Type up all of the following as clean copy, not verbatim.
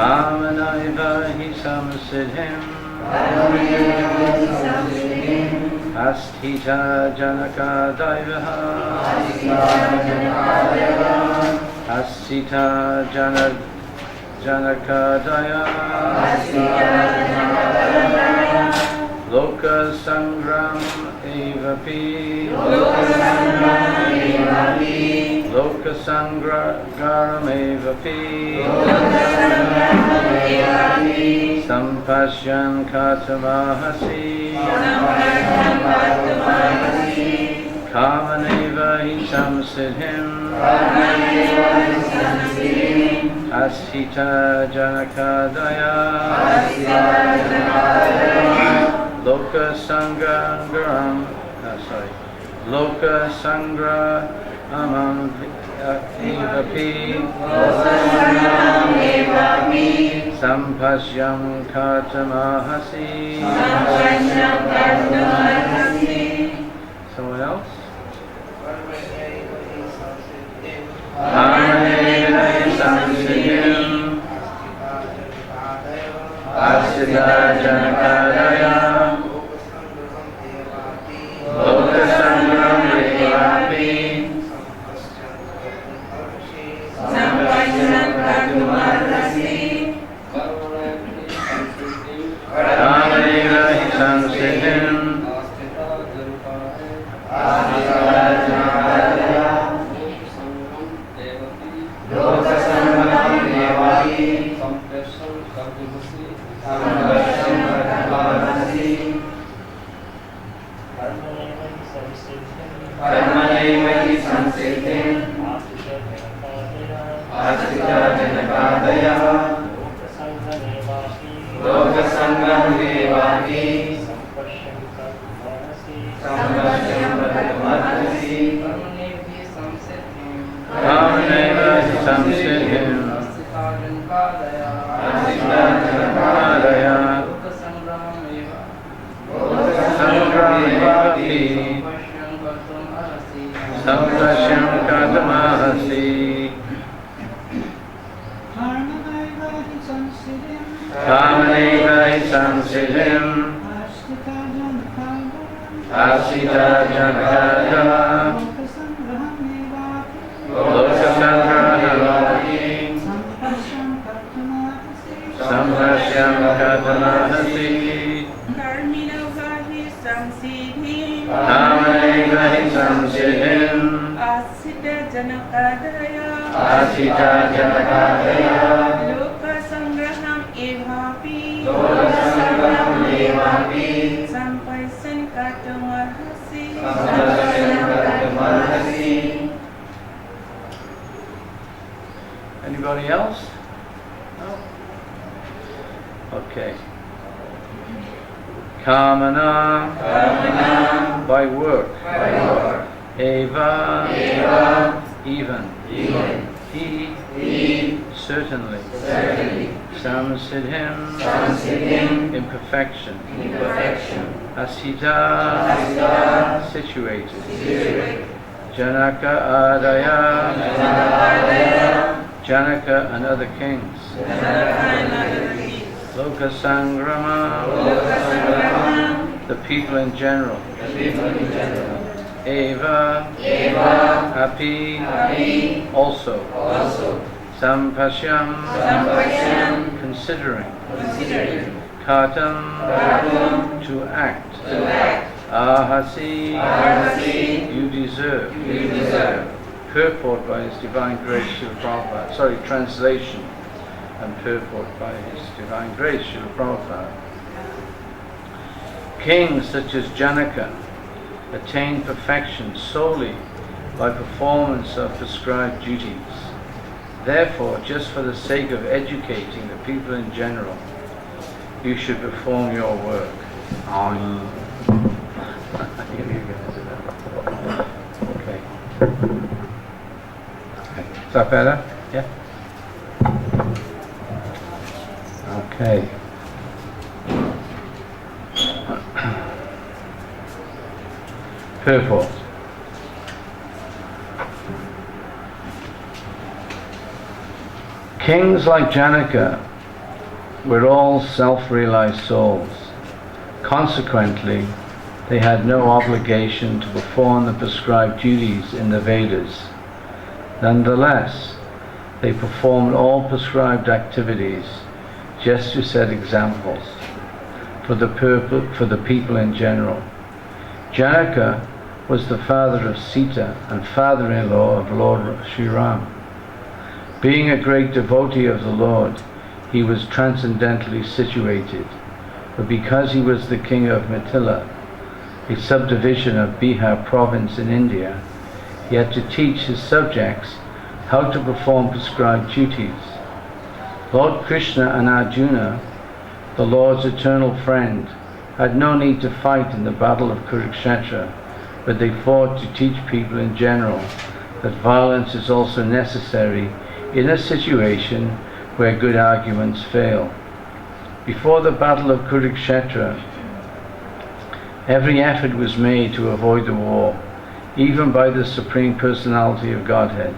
Kamanaiva hi samsiddhim Asthita janaka daivaha Asthita janaka daya Loka sangram evapi Loka sangram evapi Sampashyan katamahasi Kamaneva hi samsiddhim Asthita janaka daya Loka sangram Loka sangra amam evapi Sampashyam katamahasi. Someone else? Amaneva samsiddhim Asthita janaka daya Loka sangram evapi Sampashyam katamahasi. Kamaneva hi samsiddhim Asthita janaka daya Loka sangram evapi Sampashyam katamahasi. Karmaneva hi samsiddhim Asthita janaka daya Loka sangram evapi Sampashyam katamahasi. Kamaneva hi samsiddhim Asthita janaka daya Loka sangram evapi Sampashyam katamahasi. Kamaneva hi samsiddhim Asthita janaka daya Loka sangram evapi Sampashyam katamahasi. Kamaneva hi samsiddhim Asthita janaka daya Loka sangram evapi Sampashyam katamahasi. Anybody else? No? Okay. Kamana, by work. Eva, even. He, certainly. Samsiddhim, imperfection. Asthita, situated. Janaka adaya, Janaka and other kings. Loka sangrama, the people in general. Eva, api, also. Sampashyam, considering. Katam, to act. Ahasi, you deserve. Purport by His Divine Grace Srila Prabhupada. Translation and purport by His Divine Grace Srila Prabhupada. Kings such as Janaka attain perfection solely by performance of prescribed duties. Therefore, just for the sake of educating the people in general, you should perform your work. Okay. Is that better? Yeah? Okay. Purport. Kings like Janaka were all self-realized souls. Consequently, they had no obligation to perform the prescribed duties in the Vedas. Nonetheless, they performed all prescribed activities just to set examples for the people in general. Janaka was the father of Sita and father-in-law of Lord Sri Ram. Being a great devotee of the Lord, he was transcendently situated, but because he was the king of Mithila, a subdivision of Bihar province in India, he had to teach his subjects how to perform prescribed duties. Lord Krishna and Arjuna, the Lord's eternal friend, had no need to fight in the battle of Kurukshetra, but they fought to teach people in general that violence is also necessary in a situation where good arguments fail. Before the battle of Kurukshetra, every effort was made to avoid the war, even by the Supreme Personality of Godhead,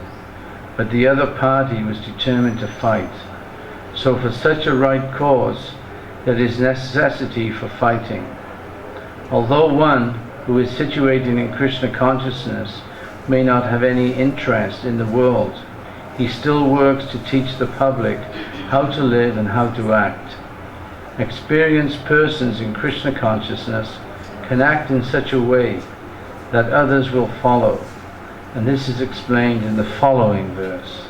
but the other party was determined to fight. So for such a right cause, there is necessity for fighting. Although one who is situated in Krishna consciousness may not have any interest in the world, he still works to teach the public how to live and how to act. Experienced persons in Krishna consciousness can act in such a way that others will follow, and this is explained in the following verse.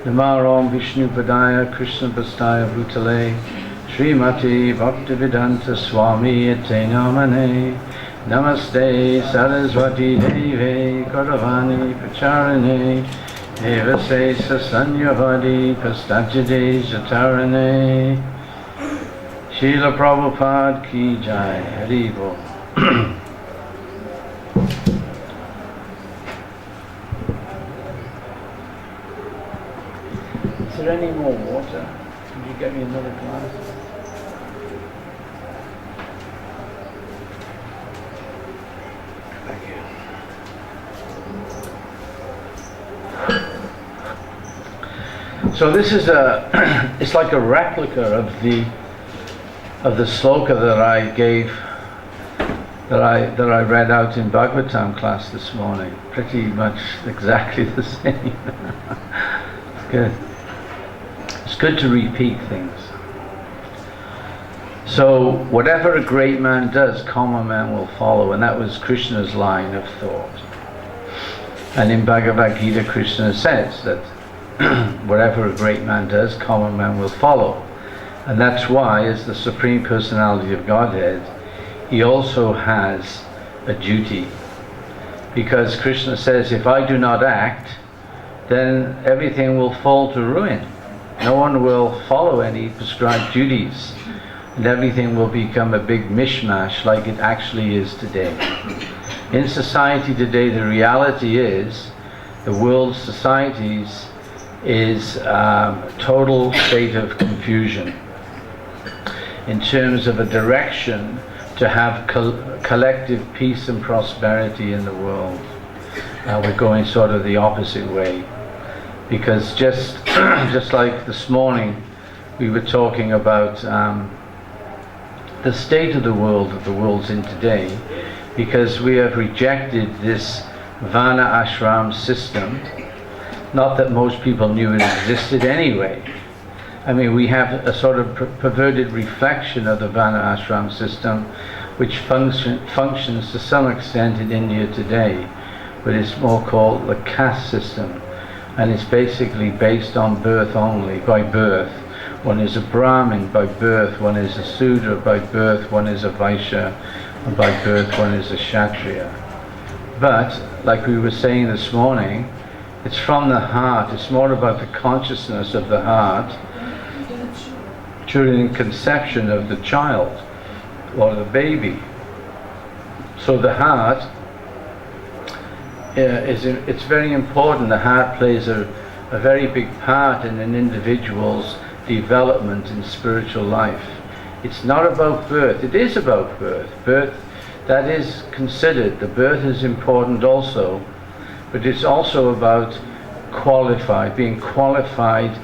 Namaram Vishnu Padaya Krishna Bastaya Bhutale Srimati Bhaktivedanta Swami Ete Namane Namaste Saraswati Deve Gauravani Pacharane Evase Sasanyavadi Pastajade Jatarane. Srila Prabhupada Ki Jai. Haribo. Is there any more water? Could you get me another glass? Thank you. So this is it's like a replica of the sloka that I gave, that I read out in Bhagavatam class this morning. Pretty much exactly the same. It's good. It's good to repeat things. So whatever a great man does, common man will follow, and that was Krishna's line of thought. And in Bhagavad Gita, Krishna says that whatever a great man does, common man will follow. And that's why, as the Supreme Personality of Godhead, he also has a duty. Because Krishna says, if I do not act, then everything will fall to ruin. No one will follow any prescribed duties, and everything will become a big mishmash like it actually is today. In society today, the reality is, the world's societies is a total state of confusion in terms of a direction to have collective peace and prosperity in the world. We're going sort of the opposite way. Because just like this morning, we were talking about the state of the world that the world's in today, because we have rejected this Varna ashram system. Not that most people knew it existed anyway. I mean, we have a sort of perverted reflection of the Varna ashram system, which functions to some extent in India today, but it's more called the caste system. And it's basically based on birth only, by birth. One is a Brahmin by birth, one is a Sudra by birth, one is a Vaishya, and by birth one is a Kshatriya. But, like we were saying this morning, it's from the heart, it's more about the consciousness of the heart during conception of the child or the baby. So the heart, it's very important. The heart plays a very big part in an individual's development in spiritual life. It's not about birth. It is about birth. Birth, that is considered. The birth is important also, but it's also about being qualified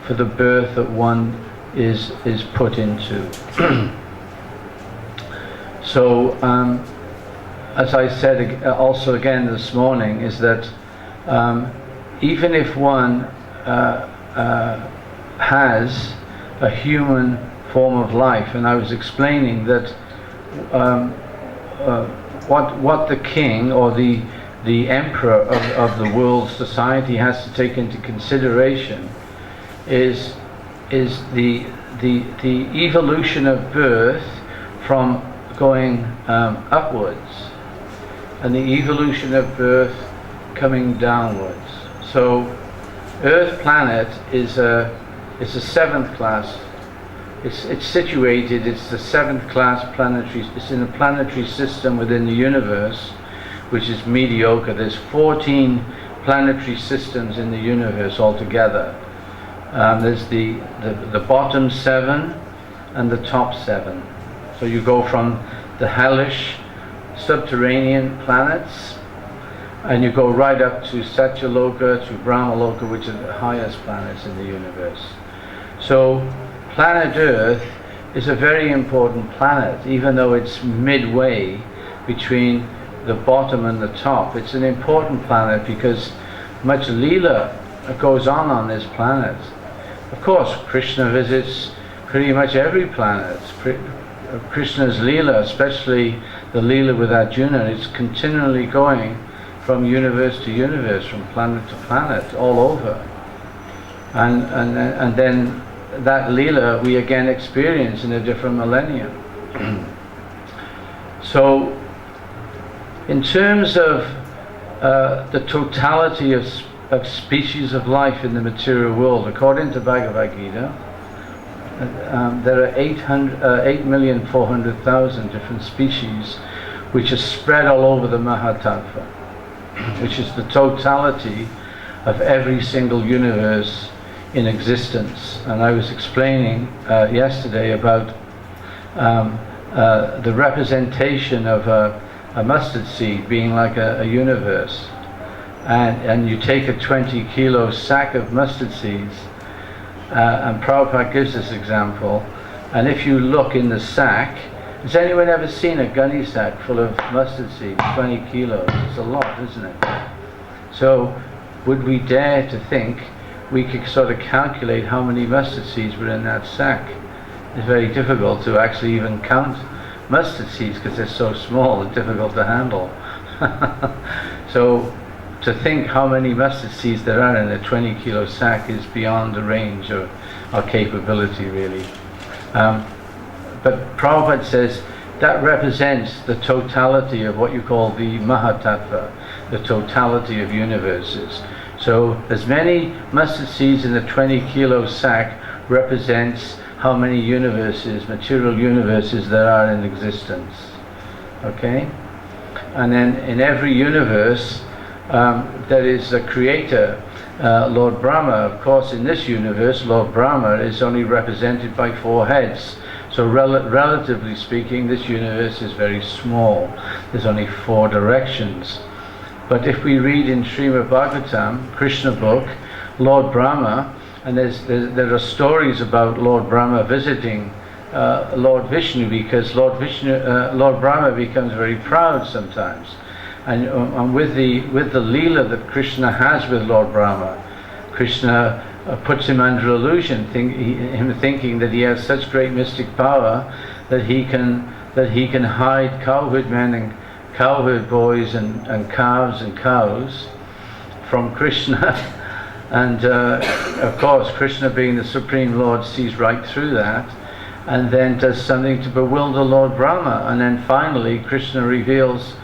for the birth that one is put into. So, as I said also again this morning, is that even if one has a human form of life, and I was explaining that what the king or the emperor of the world society has to take into consideration is the evolution of birth from going upwards, and the evolution of birth coming downwards. So Earth planet is a 7th class. It's situated. It's the 7th class planetary. It's in a planetary system within the universe, which is mediocre. There's 14 planetary systems in the universe altogether. There's the bottom 7 and the top 7. So you go from the hellish subterranean planets, and you go right up to Satyaloka, to Brahmaloka, which are the highest planets in the universe. So planet Earth is a very important planet, even though it's midway between the bottom and the top. It's an important planet because much Leela goes on this planet. Of course, Krishna visits pretty much every planet. Krishna's Leela, especially the Leela with Arjuna, is continually going from universe to universe, from planet to planet, all over. And then that Leela we again experience in a different millennium. So, in terms of the totality of species of life in the material world, according to Bhagavad Gita, there are 8,400,000 different species which are spread all over the Mahatattva, which is the totality of every single universe in existence. And I was explaining yesterday about the representation of a mustard seed being like a universe, and you take a 20-kilo sack of mustard seeds, and Prabhupada gives this example, and if you look in the sack, has anyone ever seen a gunny sack full of mustard seeds, 20 kilos? It's a lot, isn't it? So would we dare to think we could sort of calculate how many mustard seeds were in that sack? It's very difficult to actually even count mustard seeds because they're so small and difficult to handle. So to think how many mustard seeds there are in a 20-kilo sack is beyond the range of our capability, really. But Prabhupada says that represents the totality of what you call the Mahatattva, the totality of universes. So as many mustard seeds in a 20-kilo sack represents how many universes, material universes, there are in existence. Okay? And then in every universe there is a creator, Lord Brahma. Of course, in this universe, Lord Brahma is only represented by 4 heads. So relatively speaking, this universe is very small. There's only 4 directions. But if we read in Srimad Bhagavatam, Krishna book, Lord Brahma, and there are stories about Lord Brahma visiting Lord Vishnu, because Lord Brahma becomes very proud sometimes, and with the Leela that Krishna has with Lord Brahma, Krishna puts him under illusion, him thinking that he has such great mystic power that he can hide cowherd men and cowherd boys and calves and cows from Krishna. And of course, Krishna, being the Supreme Lord, sees right through that, and then does something to bewilder Lord Brahma. And then finally, Krishna reveals,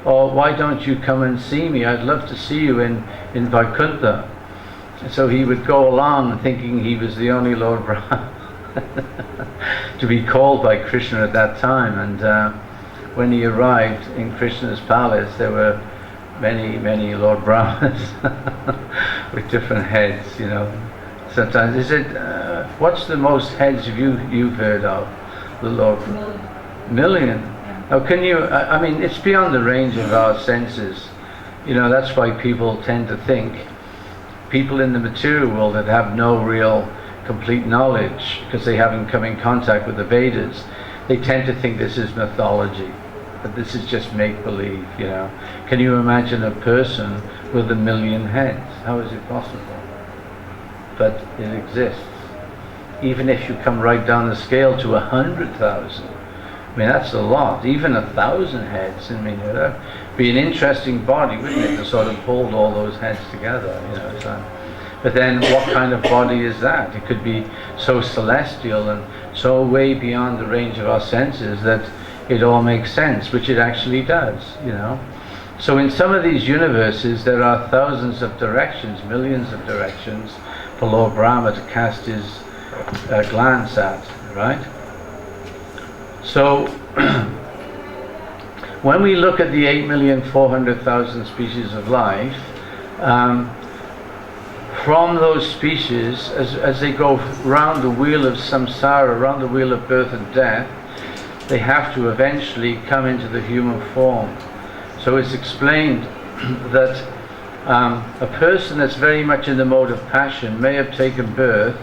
"Oh, why don't you come and see me? I'd love to see you in Vaikuntha." And so he would go along thinking he was the only Lord Brahma to be called by Krishna at that time. And when he arrived in Krishna's palace, there were many Lord Brahmas with different heads, you know. Sometimes is it what's the most heads you've heard of? The Lord million. Now can you I mean, it's beyond the range of our senses. You know, that's why people tend to think people in the material world that have no real complete knowledge, because they haven't come in contact with the Vedas, they tend to think this is mythology, that this is just make-believe, you know. Can you imagine a person with 1,000,000 heads? How is it possible? But it exists. Even if you come right down the scale to 100,000, I mean, that's a lot. Even 1,000 heads, I mean, that'd be an interesting body, wouldn't it, to sort of hold all those heads together, you know. So, but then what kind of body is that? It could be so celestial and so way beyond the range of our senses that it all makes sense, which it actually does, you know. So in some of these universes there are thousands of directions, millions of directions for Lord Brahma to cast his glance at, right? So when we look at the 8,400,000 species of life, from those species, as they go round the wheel of samsara, around the wheel of birth and death, they have to eventually come into the human form. So it's explained that a person that's very much in the mode of passion may have taken birth,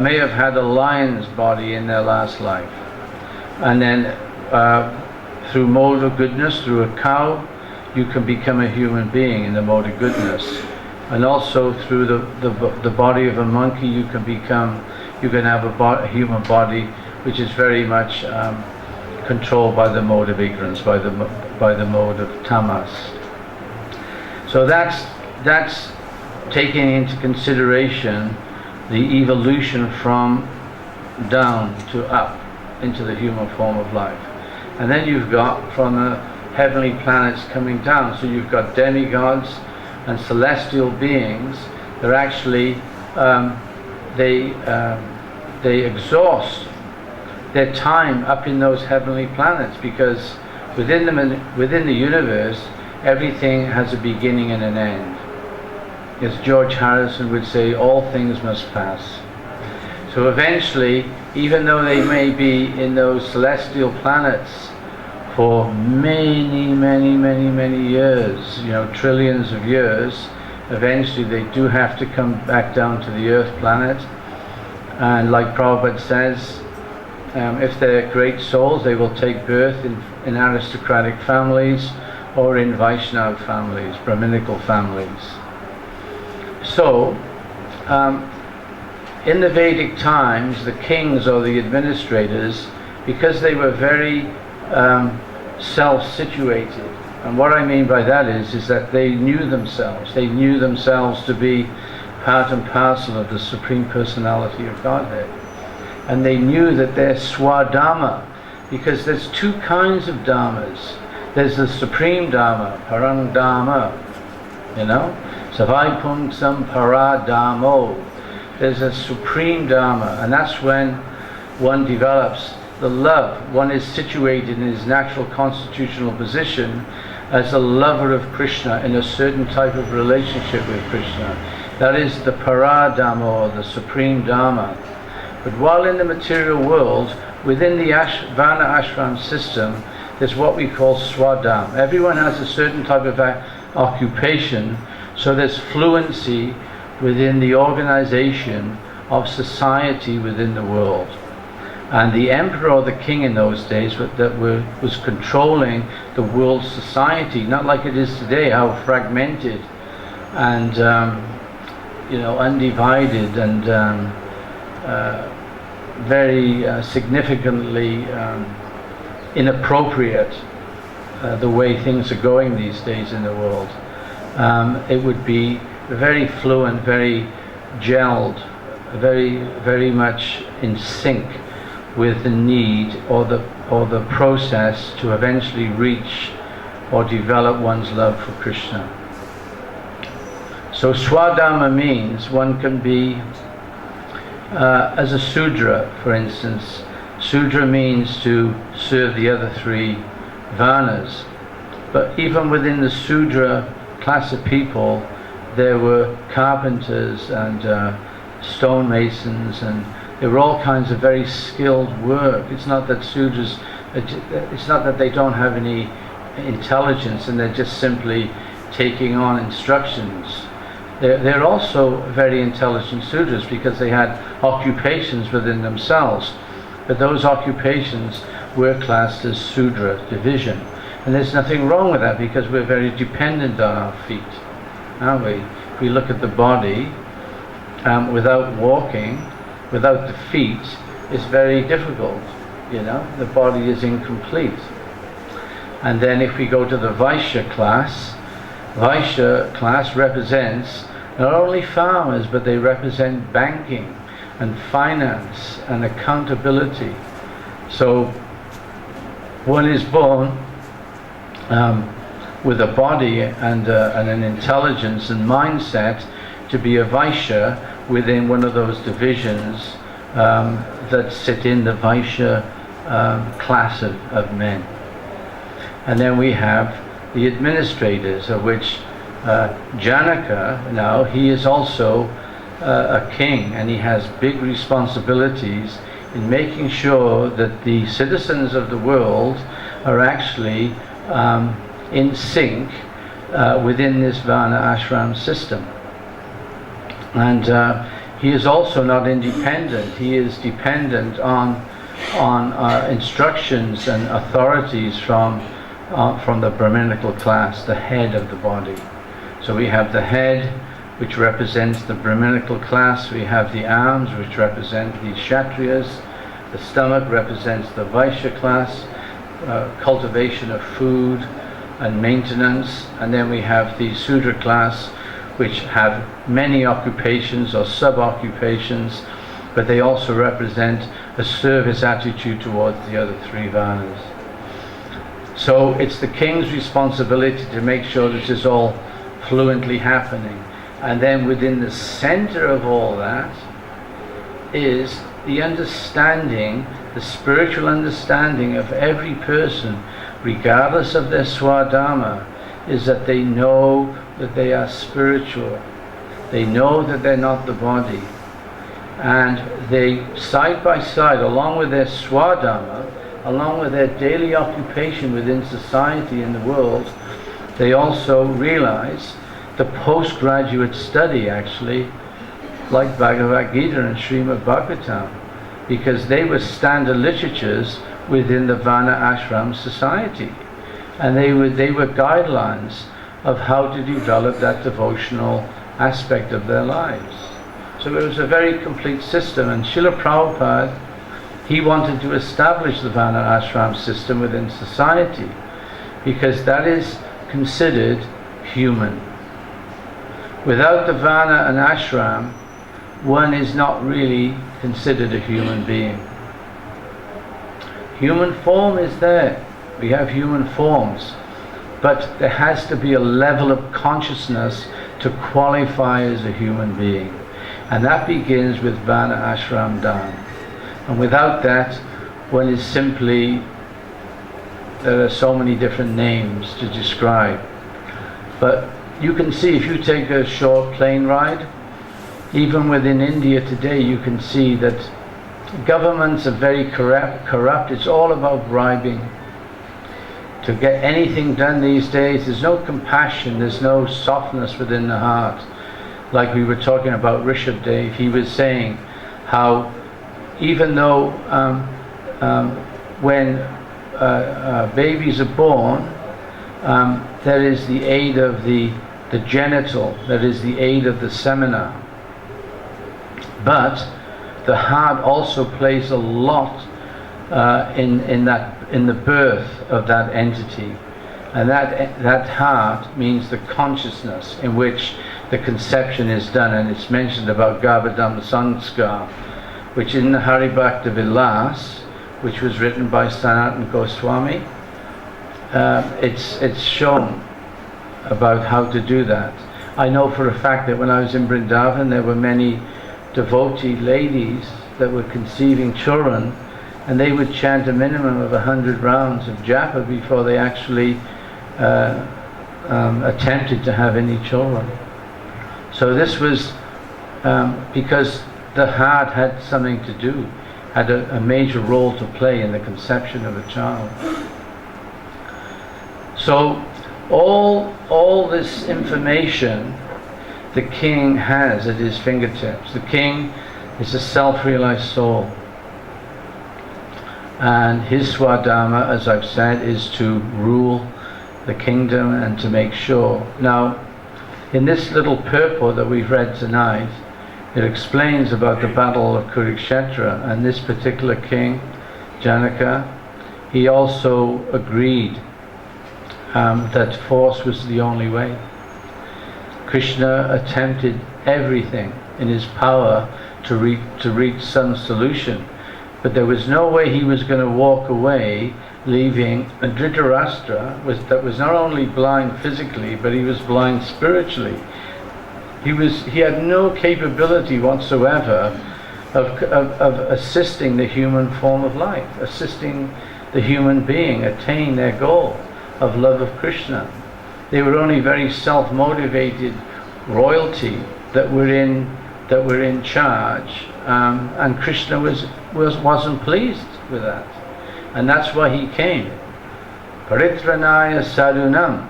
may have had a lion's body in their last life, and then through mode of goodness, through a cow, you can become a human being in the mode of goodness. And also through the body of a monkey, you can have a human body which is very much controlled by the mode of ignorance, by the mode of tamas. So that's taking into consideration the evolution from down to up into the human form of life. And then you've got from the heavenly planets coming down, so you've got demigods and celestial beings. They're actually they exhaust their time up in those heavenly planets, because within the universe everything has a beginning and an end. As George Harrison would say, all things must pass. So eventually, even though they may be in those celestial planets for many years, you know, trillions of years, eventually they do have to come back down to the earth planet. And like Prabhupada says, if they're great souls, they will take birth in aristocratic families or in Vaishnava families, Brahminical families. So in the Vedic times, the kings or the administrators, because they were very self-situated, and what I mean by that is that they knew themselves to be part and parcel of the Supreme Personality of Godhead, and they knew that their swadharma, because there's two kinds of dharmas. There's the Supreme Dharma, Parang Dharma, you know, Savai Pungsam Paradharmo. There's a Supreme Dharma, and that's when one develops the love. One is situated in his natural constitutional position as a lover of Krishna in a certain type of relationship with Krishna. That is the Paradharma, or the Supreme Dharma. But while in the material world, within the Varna Ashram system, there's what we call Swadharma. Everyone has a certain type of occupation, so there's fluency within the organization of society within the world. And the emperor or the king in those days was controlling the world's society, not like it is today, how fragmented and undivided and very significantly inappropriate the way things are going these days in the world. It would be very fluent, very gelled, very much in sync with the need or the process to eventually reach or develop one's love for Krishna. So Swadharma means one can be as a Sudra, for instance. Sudra means to serve the other three Varnas. But even within the Sudra class of people, there were carpenters and stonemasons, and there were all kinds of very skilled work. It's not that Sudras, it's not that they don't have any intelligence and they're just simply taking on instructions. they're also very intelligent Sudras because they had occupations within themselves. But those occupations were classed as Sudra division. And there's nothing wrong with that because we're very dependent on our feet, aren't we? If we look at the body, without walking, without the feet, it's very difficult. The body is incomplete. And then if we go to the Vaishya class represents not only farmers, but they represent banking and finance and accountability. So one is born with a body and an intelligence and mindset to be a Vaishya within one of those divisions that sit in the Vaishya class of men. And then we have the administrators, of which Janaka, now he is also a king, and he has big responsibilities in making sure that the citizens of the world are actually in sync within this Varna ashram system. And he is also not independent. He is dependent on instructions and authorities from the Brahminical class, the head of the body. So we have the head, which represents the Brahminical class. We have the arms, which represent the Kshatriyas. The stomach represents the Vaishya class, cultivation of food and maintenance. And then we have the Sudra class, which have many occupations or sub-occupations, but they also represent a service attitude towards the other three Varnas. So it's the king's responsibility to make sure this is all fluently happening. And then within the center of all that is the understanding, the spiritual understanding of every person, regardless of their swadharma, is that they know that they are spiritual. They know that they're not the body. And they, side by side, along with their swadharma, along with their daily occupation within society and the world, they also realize the postgraduate study, actually, like Bhagavad Gita and Srimad Bhagavatam, because they were standard literatures within the Varna ashram society, and they were guidelines of how to develop that devotional aspect of their lives. So it was a very complete system, and Srila Prabhupada, he wanted to establish the Varna ashram system within society because that is considered human. Without the Varna and ashram, one is not really considered a human being. Human form is there. We have human forms, but there has to be a level of consciousness to qualify as a human being, and that begins with Varna ashram dharma. And without that, one is simply, there are so many different names to describe. But you can see, if you take a short plane ride, even within India today, you can see that governments are very corrupt. It's all about bribing. To get anything done these days, there's no compassion, there's no softness within the heart. Like we were talking about Rishabh Dev, he was saying how even though when babies are born, there is the aid of the genital, that is the aid of the semina. But the heart also plays a lot in the birth of that entity, and that heart means the consciousness in which the conception is done. And it's mentioned about Garbhadhamma Sanskar, which in the Haribhakta Vilas, which was written by Sanatana Goswami, it's shown about how to do that. I know for a fact that when I was in Vrindavan, there were many devotee ladies that were conceiving children, and they would chant a minimum of 100 rounds of japa before they actually attempted to have any children. So this was because the heart had something to do, had a major role to play in the conception of a child. So all this information the king has at his fingertips. The king is a self-realized soul. And his swadharma, as I've said, is to rule the kingdom and to make sure. Now, in this little purport that we've read tonight, it explains about the battle of Kurukshetra, and this particular king, Janaka, he also agreed that force was the only way. Krishna attempted everything in his power to reach some solution, but there was no way he was going to walk away leaving a Dhritarashtra that was not only blind physically, but he was blind spiritually. He had no capability whatsoever of assisting the human form of life, assisting the human being attain their goal of love of Krishna. They were only very self-motivated royalty that were in charge, and Krishna wasn't pleased with that, and that's why he came. Paritranaya sadhunam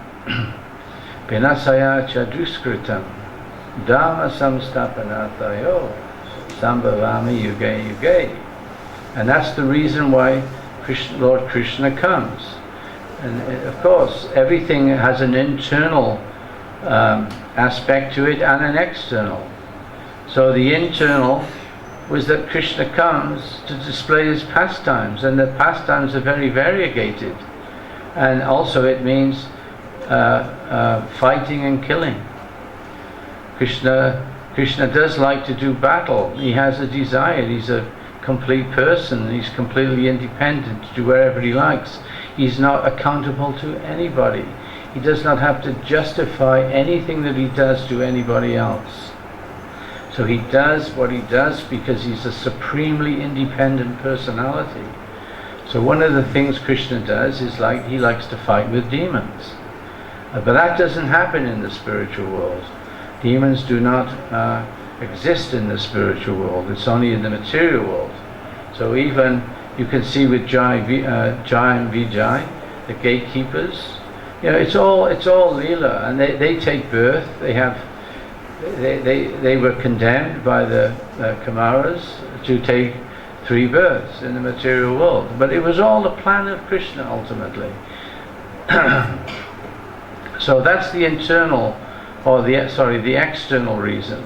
pinasaya chaduskritam dharma samstapanatayo sambhavami yuge yuge. And that's the reason why Lord Krishna comes. And of course, everything has an internal aspect to it and an external. So the internal was that Krishna comes to display his pastimes, and the pastimes are very variegated. And also it means fighting and killing. Krishna does like to do battle. He has a desire. He's a complete person. He's completely independent to do whatever he likes. He's not accountable to anybody. He does not have to justify anything that he does to anybody else. So he does what he does because he's a supremely independent personality. So one of the things Krishna does is he likes to fight with demons. But that doesn't happen in the spiritual world. Demons do not exist in the spiritual world. It's only in the material world. So even you can see with Jai and Vijay, the gatekeepers, it's all Leela, and they take birth. They were condemned by the Kumaras to take 3 births in the material world, but it was all the plan of Krishna ultimately. So that's the internal, or the external reason,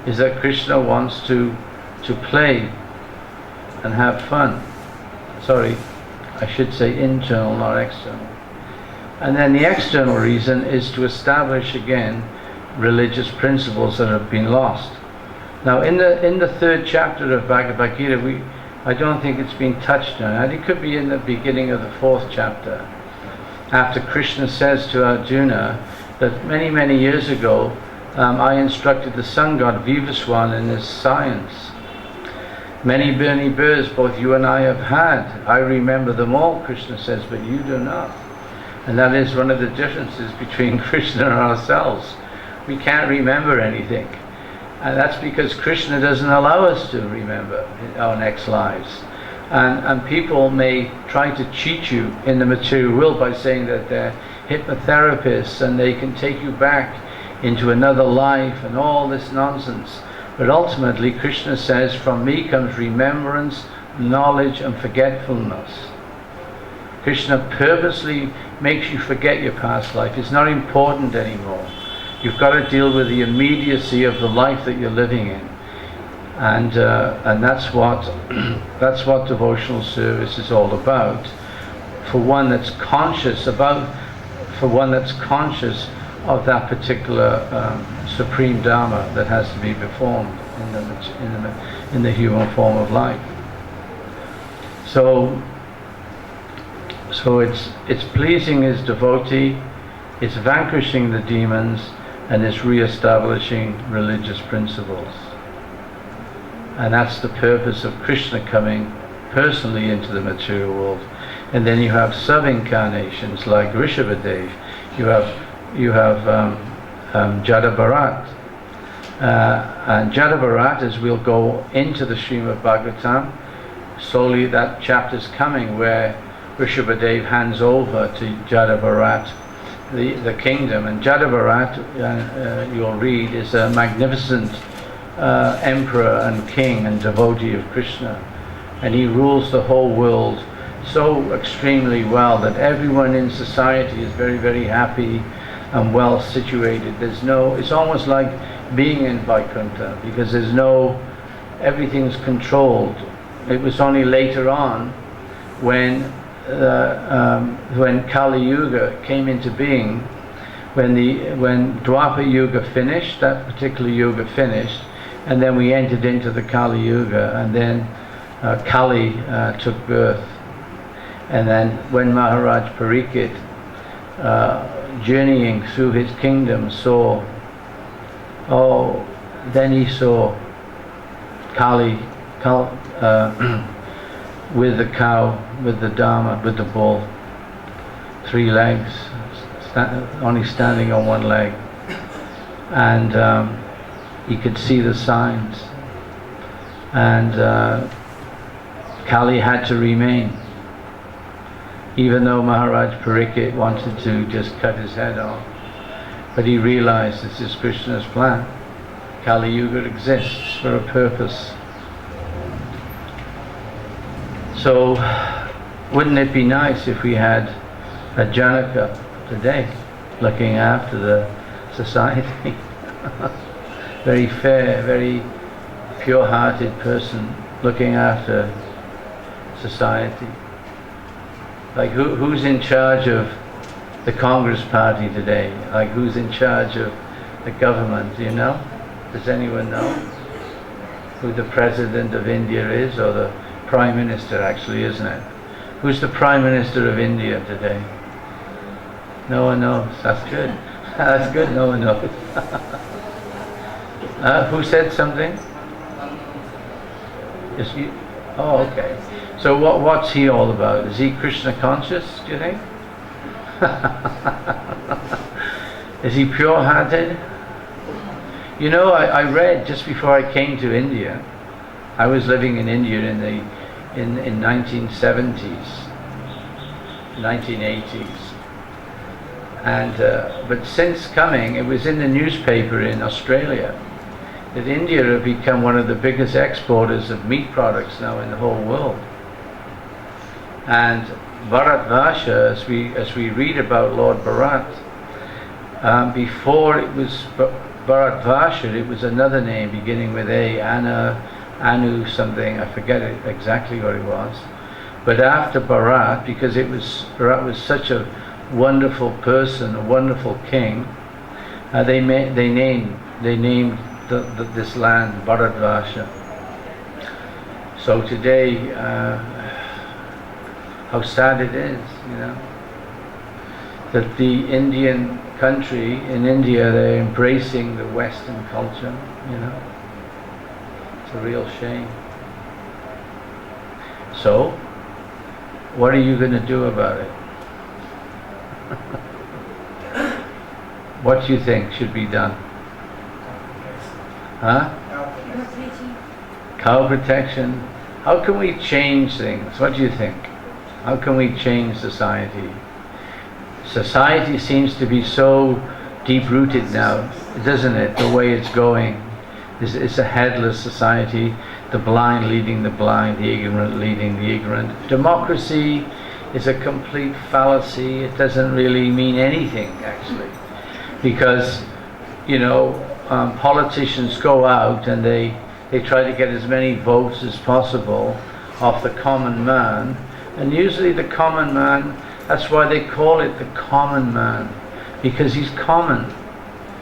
is that Krishna wants to play and have fun. Sorry, I should say internal, not external. And then the external reason is to establish again religious principles that have been lost. Now in the 3rd chapter of Bhagavad Gita, I don't think it's been touched on, and it could be in the beginning of the 4th chapter, after Krishna says to Arjuna that many years ago I instructed the sun god Vivaswan in his science. Many births both you and I have had. I remember them all, Krishna says, but you do not. And that is one of the differences between Krishna and ourselves. We can't remember anything. And that's because Krishna doesn't allow us to remember our next lives. And people may try to cheat you in the material world by saying that they're hypnotherapists and they can take you back into another life and all this nonsense. But ultimately, Krishna says, from me comes remembrance, knowledge and forgetfulness. Krishna purposely makes you forget your past life. It's not important anymore. You've got to deal with the immediacy of the life that you're living in. And that's what devotional service is all about. For one that's conscious of that particular supreme Dharma that has to be performed in the human form of life. So it's pleasing his devotee, it's vanquishing the demons, and it's re-establishing religious principles. And that's the purpose of Krishna coming personally into the material world. And then you have sub-incarnations like Rishabhadev. You have Jada Bharat. And Jada Bharat, as we'll go into the Srimad Bhagavatam, slowly that chapter's coming where Rishabhadev hands over to Jada Bharat the kingdom. And Jadavarat, you'll read, is a magnificent emperor and king and devotee of Krishna, and he rules the whole world so extremely well that everyone in society is very, very happy and well situated. It's almost like being in Vaikuntha, because everything's controlled. It was only later on when Kali Yuga came into being, when Dwapara Yuga finished, that particular yuga finished, and then we entered into the Kali Yuga, and then Kali took birth. And then when Maharaj Parikshit, journeying through his kingdom, then he saw Kali with the cow, with the Dharma, with the bull, 3 legs, only standing on 1 leg, and he could see the signs, and Kali had to remain, even though Maharaj Parikshit wanted to just cut his head off, but he realized this is Krishna's plan. Kali Yuga exists for a purpose. So wouldn't it be nice if we had a Janaka today looking after the society? Very fair, very pure-hearted person looking after society. Like who's in charge of the Congress Party today? Like who's in charge of the government? Do you know? Does anyone know who the President of India is, or the Prime Minister, actually, isn't it? Who's the Prime Minister of India today? No one knows. That's good. That's good, no one knows. Who said something? Yes, you? Oh, okay. So what's he all about? Is he Krishna conscious, do you think? Is he pure-hearted? You know, I read just before I came to India, I was living in India in 1970s, 1980s, and but since coming, it was in the newspaper in Australia that India have become one of the biggest exporters of meat products now in the whole world. And Bharatvarsha, as we read about Lord Bharat, before it was Bharatvarsha, it was another name beginning with A, Anu something, I forget exactly what it was. But after Bharat, because Bharat was such a wonderful person, a wonderful king, they named this land Bharatvarsha. So today, how sad it is, you know, that the Indian country in India, they're embracing the Western culture, you know. It's a real shame. So, what are you going to do about it? What do you think should be done? Huh? Cow protection. How can we change things? What do you think? How can we change society? Society seems to be so deep-rooted now, doesn't it? The way it's going. It's a headless society, the blind leading the blind, the ignorant leading the ignorant. Democracy is a complete fallacy. It doesn't really mean anything, actually. Because, you know, politicians go out and they try to get as many votes as possible off the common man. And usually the common man, that's why they call it the common man, because he's common.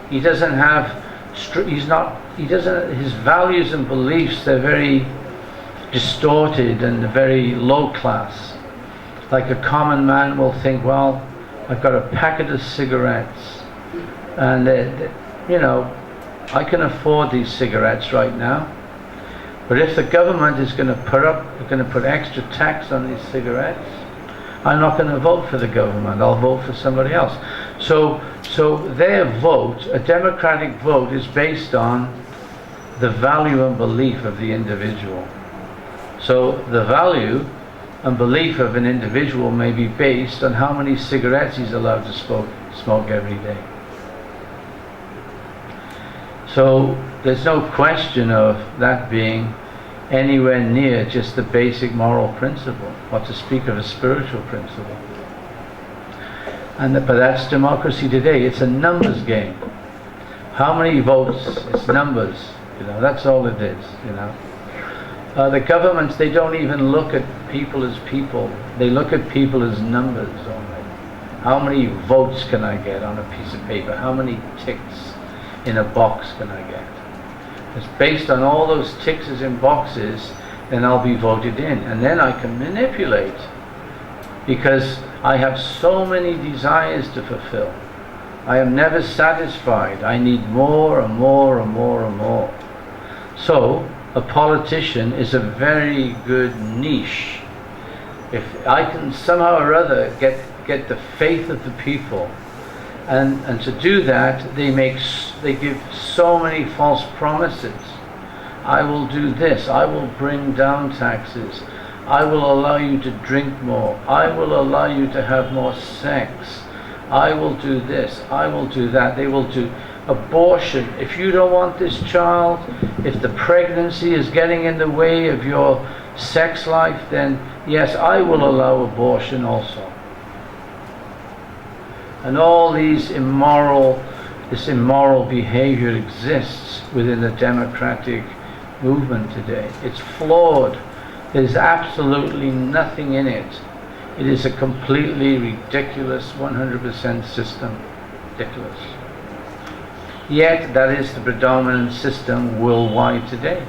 He doesn't have, his values and beliefs, they're very distorted and very low class. Like a common man will think, well, I've got a packet of cigarettes, and you know, I can afford these cigarettes right now. But if the government is going to put extra tax on these cigarettes, I'm not going to vote for the government. I'll vote for somebody else. So their vote, a democratic vote, is based on the value and belief of the individual. So the value and belief of an individual may be based on how many cigarettes he's allowed to smoke smoke every day. So there's no question of that being anywhere near just the basic moral principle, what to speak of a spiritual principle. But that's democracy today. It's a numbers game. How many votes? It's numbers. That's all it is. The governments, they don't even look at people as people. They look at people as numbers only. How many votes can I get on a piece of paper? How many ticks in a box can I get? It's based on all those ticks in boxes, then I'll be voted in. And then I can manipulate, because I have so many desires to fulfill. I am never satisfied. I need more and more and more and more. So a politician is a very good niche. If I can somehow or other get the faith of the people, and to do that, they give so many false promises. I will do this. I will bring down taxes. I will allow you to drink more. I will allow you to have more sex. I will do this. I will do that. They will do abortion. If you don't want this child, if the pregnancy is getting in the way of your sex life, then yes, I will allow abortion also. And all this immoral behavior exists within the democratic movement today. It's flawed. There's absolutely nothing in it. It is a completely ridiculous 100% system. Ridiculous. Yet that is the predominant system worldwide today.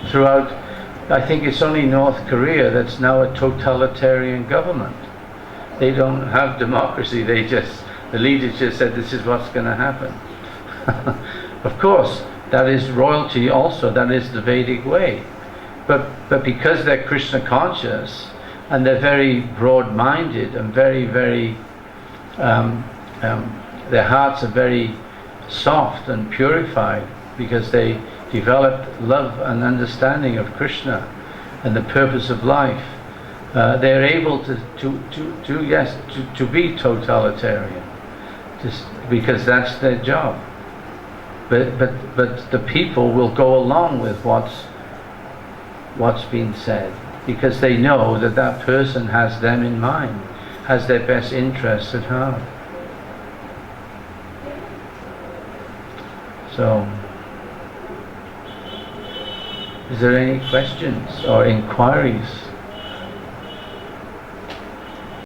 Throughout, I think it's only North Korea that's now a totalitarian government. They don't have democracy. The leaders just said this is what's going to happen. Of course, that is royalty also. That is the Vedic way. But because they're Krishna conscious, and they're very broad-minded and very, very, their hearts are very soft and purified, because they developed love and understanding of Krishna and the purpose of life. They're able to be totalitarian, because that's their job. But the people will go along with what's been said, because they know that that person has them in mind, has their best interests at heart. So, is there any questions or inquiries?